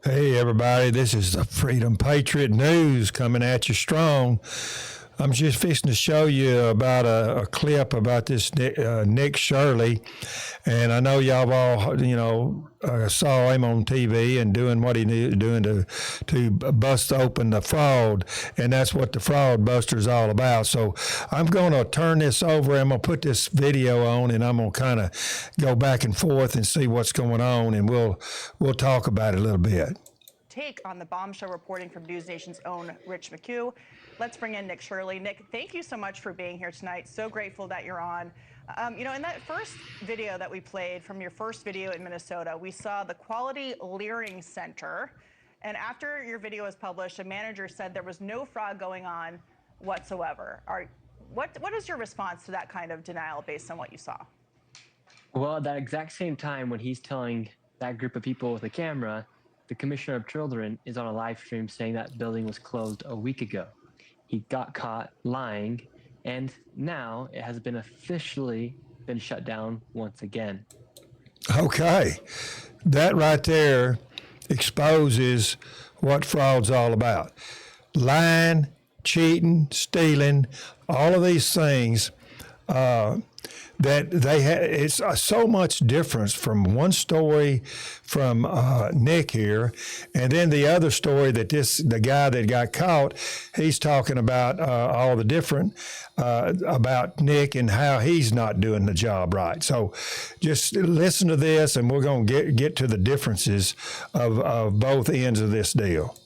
Hey, everybody, this is the Freedom Patriot News coming at you strong. I'm just fixing to show you about a clip about this Nick Shirley. And I know y'all all, saw him on TV and doing what he doing to bust open the fraud. And that's what the Fraud Buster is all about. So I'm going to turn this over. I'm going to put this video on and I'm going to kind of go back and forth and see what's going on. And we'll talk about it a little bit. Take on the bombshell reporting from News Nation's own Rich McHugh. Let's bring in Nick Shirley. Nick, thank you so much for being here tonight. So grateful that you're on. In that first video that we played from your first video in Minnesota, we saw the Quality Leering Center. And after your video was published, a manager said there was no fraud going on whatsoever. What is your response to that kind of denial based on what you saw? Well, at that exact same time when he's telling that group of people with a camera, the Commissioner of Children is on a live stream saying that building was closed a week ago. He got caught lying, and now it has been officially been shut down once again. Okay. That right there exposes what fraud's all about. Lying, cheating, stealing, all of these things that they had. It's so much difference from one story from Nick here, and then the other story that the guy that got caught, he's talking about all the different about Nick and how he's not doing the job right. So just listen to this, and we're going to get to the differences of both ends of this deal.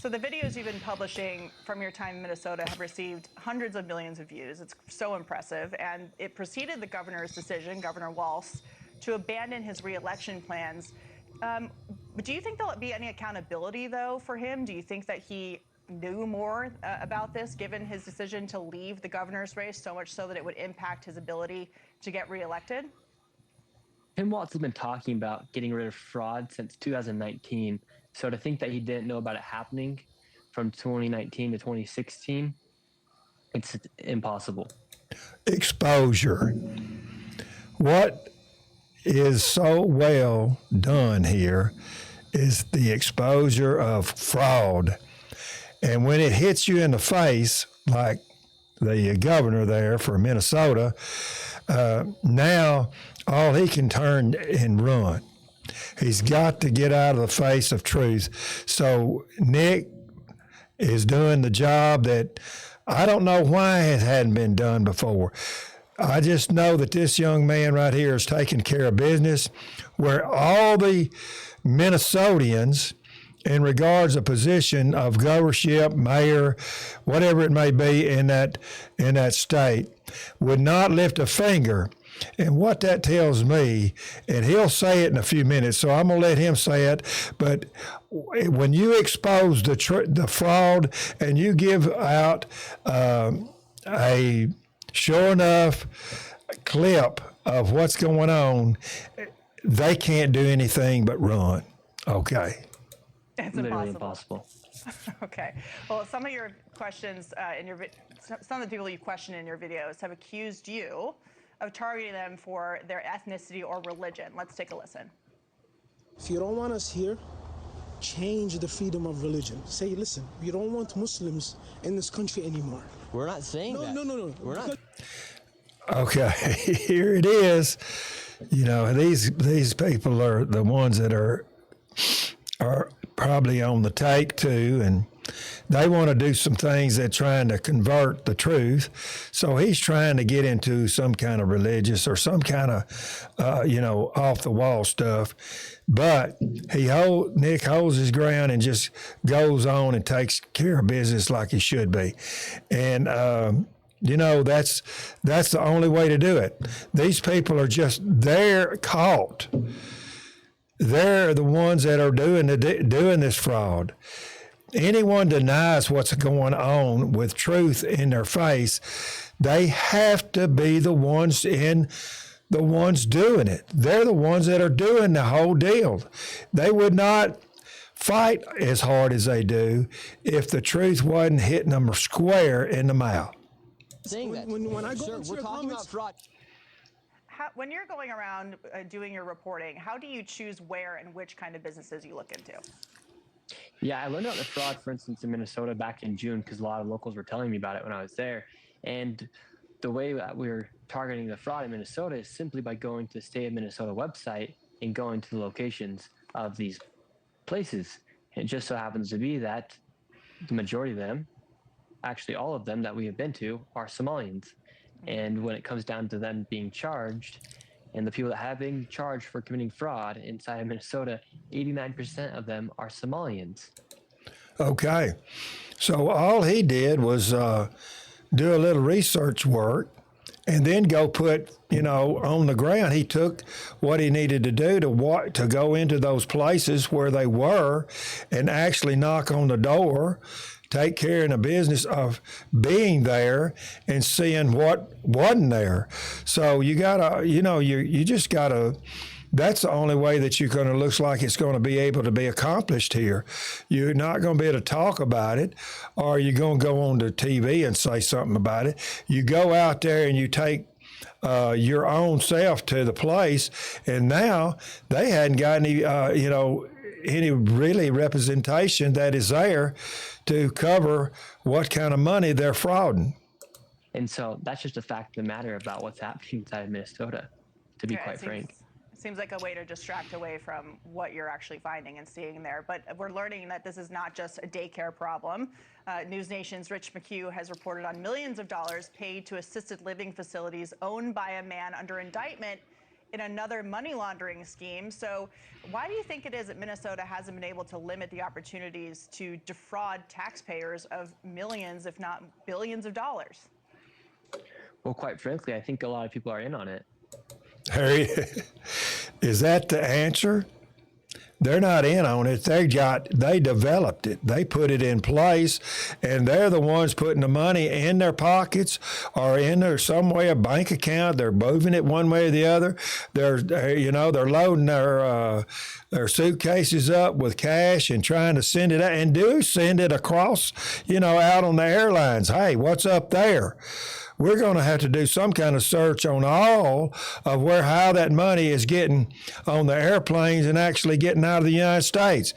So the videos you've been publishing from your time in Minnesota have received hundreds of millions of views. It's so impressive. And it preceded the governor's decision, Governor Walz, to abandon his reelection plans. But do you think there'll be any accountability, though, for him? Do you think that he knew more about this, given his decision to leave the governor's race, so much so that it would impact his ability to get reelected? Tim Walz has been talking about getting rid of fraud since 2019. So to think that he didn't know about it happening from 2019 to 2016, it's impossible. Exposure. What is so well done here is the exposure of fraud. And when it hits you in the face, like the governor there for Minnesota, now all he can turn and run. He's got to get out of the face of truth. So Nick is doing the job that I don't know why it hadn't been done before. I just know that this young man right here is taking care of business where all the Minnesotans, in regards to position of governorship, mayor, whatever it may be in that state, would not lift a finger. And what that tells me, and he'll say it in a few minutes, so I'm going to let him say it, but when you expose the fraud and you give out a sure enough clip of what's going on, they can't do anything but run. Okay. It's Literally impossible. Okay. Well, some of your questions some of the people you question in your videos have accused you of targeting them for their ethnicity or religion. Let's take a listen. If you don't want us here, change the freedom of religion. Say, listen, we don't want Muslims in this country anymore. We're not saying that. No. We're not. Okay, here it is. These people are the ones that are probably on the take too, and they want to do some things that trying to convert the truth. So he's trying to get into some kind of religious or some kind of, off the wall stuff. But Nick holds his ground and just goes on and takes care of business like he should be. And, that's the only way to do it. These people are they're caught. They're the ones that are doing this fraud. Anyone denies what's going on with truth in their face, they have to be the ones doing it. They're the ones that are doing the whole deal. They would not fight as hard as they do if the truth wasn't hitting them square in the mouth. Saying that. When I go Sir, into we're your talking comments, about fraud. when you're going around doing your reporting, how do you choose where and which kind of businesses you look into? Yeah, I learned about the fraud, for instance, in Minnesota back in June because a lot of locals were telling me about it when I was there. And the way that we're targeting the fraud in Minnesota is simply by going to the state of Minnesota website and going to the locations of these places. And it just so happens to be that the majority of them, actually all of them that we have been to, are Somalians. And when it comes down to them being charged, and the people that have been charged for committing fraud inside of Minnesota, 89% of them are Somalians. Okay. So all he did was do a little research work and then go put, on the ground. He took what he needed to do to go into those places where they were and actually knock on the door, take care of the business of being there and seeing what wasn't there. So you gotta, you just gotta. That's the only way that you're going to looks like it's going to be able to be accomplished here. You're not going to be able to talk about it, or you're going to go on to TV and say something about it. You go out there and you take your own self to the place, and now they hadn't got any, any really representation that is there to cover what kind of money they're frauding. And so that's just a fact of the matter about what's happening inside of Minnesota, to be quite frank. Seems like a way to distract away from what you're actually finding and seeing there. But we're learning that this is not just a daycare problem. News Nation's Rich McHugh has reported on millions of dollars paid to assisted living facilities owned by a man under indictment in another money laundering scheme. So why do you think it is that Minnesota hasn't been able to limit the opportunities to defraud taxpayers of millions, if not billions of dollars? Well, quite frankly, I think a lot of people are in on it. Harry, is that the answer? They're not in on it. They developed it. They put it in place, and they're the ones putting the money in their pockets or in their some way a bank account. They're moving it one way or the other. They're loading their suitcases up with cash and trying to send it out, and do send it across, out on the airlines. Hey, what's up there? We're going to have to do some kind of search on all of how that money is getting on the airplanes and actually getting out of the United States.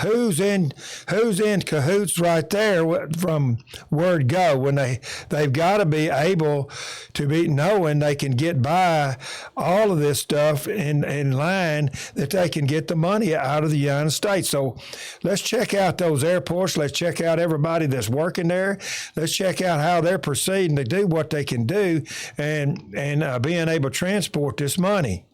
Who's in cahoots right there from word go when they've got to be able to be knowing they can get by all of this stuff in line that they can get the money out of the United States. So let's check out those airports. Let's check out everybody that's working there. Let's check out how they're proceeding to do what they can do and being able to transport this money.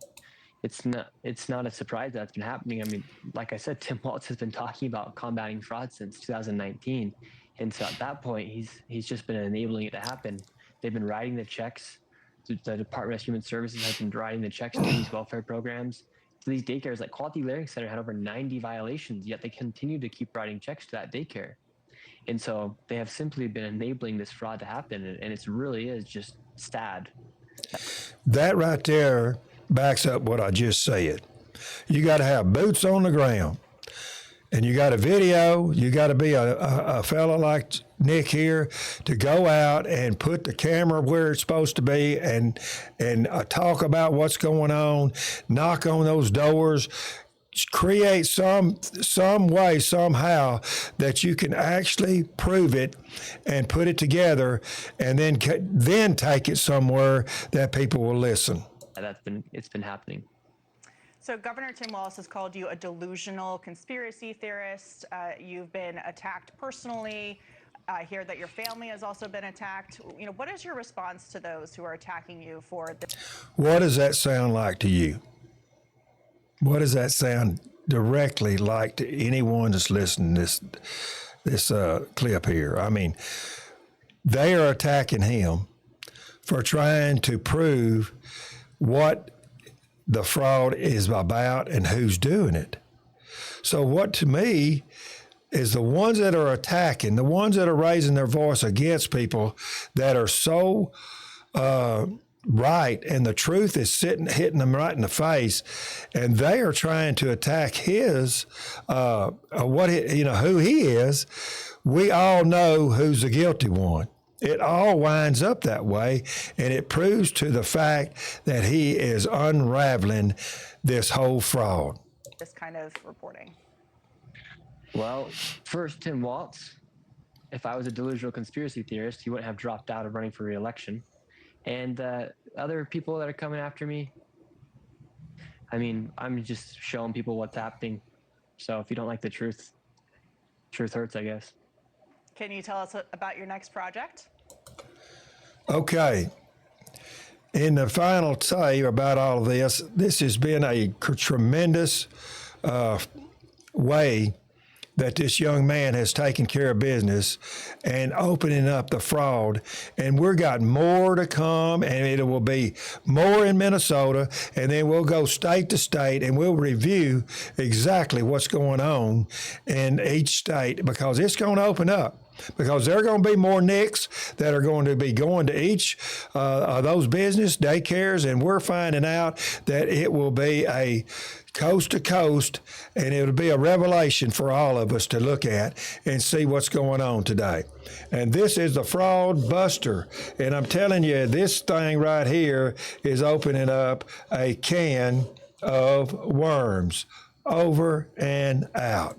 It's not a surprise that's been happening. I mean, like I said, Tim Walz has been talking about combating fraud since 2019. And so at that point, he's just been enabling it to happen. They've been writing the checks. The Department of Human Services has been writing the checks to these welfare programs. So these daycares, like Quality Learning Center, had over 90 violations, yet they continue to keep writing checks to that daycare. And so they have simply been enabling this fraud to happen, and it really is just sad. That right there backs up what I just said. You got to have boots on the ground, and you got a video. You got to be a fella like Nick here to go out and put the camera where it's supposed to be and talk about what's going on, knock on those doors, create some way somehow that you can actually prove it and put it together, and then take it somewhere that people will listen. It's been happening. So Governor Tim Walz has called you a delusional conspiracy theorist. You've been attacked personally. I hear that your family has also been attacked. What is your response to those who are attacking you for this? What does that sound like to you? What does that sound directly like to anyone that's listening to this clip here? I mean, they are attacking him for trying to prove what the fraud is about and who's doing it. So what to me is the ones that are attacking, the ones that are raising their voice against people that are so right, and the truth is hitting them right in the face, and they are trying to attack his who he is. We all know who's the guilty one. It all winds up that way, and it proves to the fact that he is unraveling this whole fraud. This kind of reporting. Well, first, Tim Waltz. If I was a delusional conspiracy theorist, he wouldn't have dropped out of running for re-election. And other people that are coming after me, I mean, I'm just showing people what's happening. So if you don't like the truth, truth hurts, I guess. Can you tell us about your next project? Okay. In the final say about all of this, this has been a tremendous way that this young man has taken care of business and opening up the fraud. And we've got more to come, and it will be more in Minnesota, and then we'll go state to state and we'll review exactly what's going on in each state, because it's going to open up. Because there are going to be more NICs that are going to be going to each of those business daycares, and we're finding out that it will be a coast to coast, and it'll be a revelation for all of us to look at and see what's going on today. And this is the Fraud Buster, and I'm telling you, this thing right here is opening up a can of worms. Over and out.